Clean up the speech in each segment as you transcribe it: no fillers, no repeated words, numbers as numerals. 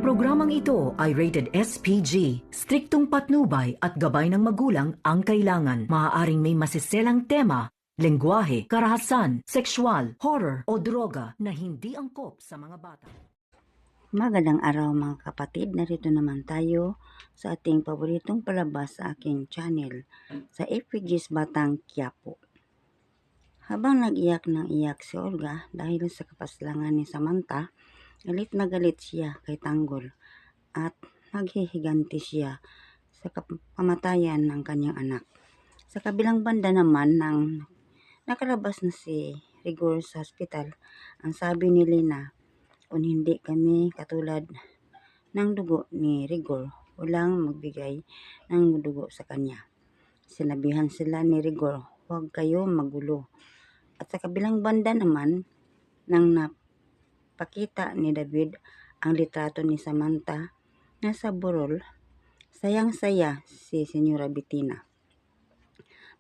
programang ito ay rated SPG. Striktong patnubay at gabay ng magulang ang kailangan. Maaaring may masiselang tema, lengguwahe, karahasan, sexual, horror o droga na hindi angkop sa mga bata. Magandang araw mga kapatid, narito naman tayo sa ating paboritong palabas sa aking channel, sa FPG's Batang Quiapo. Habang nag-iyak ng iyak si Olga dahil sa kapaslangan ni Samantha, galit na galit siya kay Tanggol at naghihiganti siya sa kamatayan ng kanyang anak. Sa kabilang banda naman nang nakalabas na si Rigor sa hospital, ang sabi ni Lina, kung hindi kami katulad ng dugo ni Rigor, walang magbigay ng dugo sa kanya. Sinabihan sila ni Rigor, huwag kayo magulo. At sa kabilang banda naman, nang napakita ni David ang litrato ni Samantha nasa burol, sayang-saya si Senyora Bettina.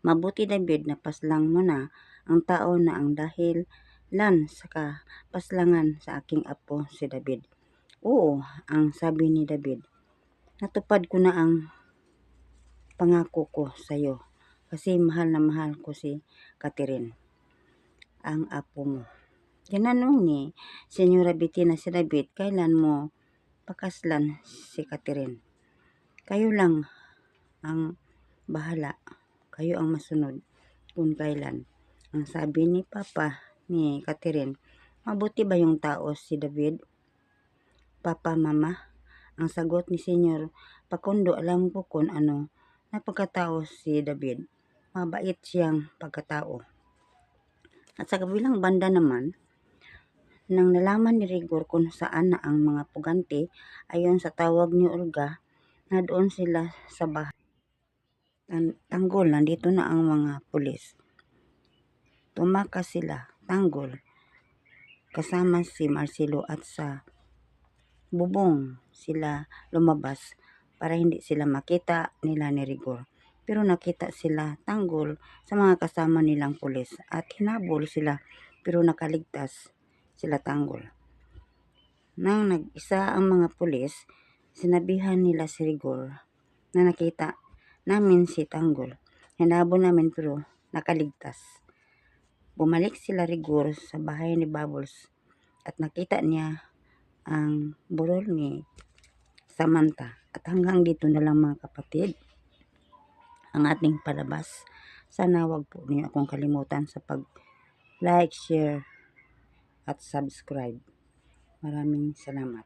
Mabuti David na paslang mo na ang tao na ang dahil lan sa kapaslangan sa aking apo si David. Oo, ang sabi ni David. Natupad ko na ang pangako ko sa iyo kasi mahal na mahal ko si Catherine, ang apo mo. Tinanong ni Senyora Bettina si David, kailan mo pakaslan si Catherine? Kayo lang ang bahala, kayo ang masunod kung kailan. Ang sabi ni Papa ni Catherine, mabuti ba yung tao si David? Papa, Mama, ang sagot ni Senyor Pakundo, alam ko kung ano na pagkatao si David. Mabait siyang pagkatao. At sa kabilang banda naman, nang nalaman ni Rigor kung saan na ang mga pugante, ayon sa tawag ni Olga, na doon sila sa bahay. Tanggol, nandito na ang mga pulis. Tumakas sila, Tanggol, kasama si Marcelo at sa bubong sila lumabas para hindi sila makita nila ni Rigor. Pero nakita sila Tanggol sa mga kasama nilang pulis at hinabol sila pero nakaligtas sila Tanggol. Nang nag-isa ang mga pulis, sinabihan nila si Rigor na nakita namin si Tanggol. Hinabol namin pero nakaligtas. Bumalik sila Rigor sa bahay ni Bubbles at nakita niya ang burol ni Samantha. At hanggang dito na lang mga kapatid ang ating palabas. Sana wag po niyo akong kalimutan sa pag-like, share at subscribe. Maraming salamat.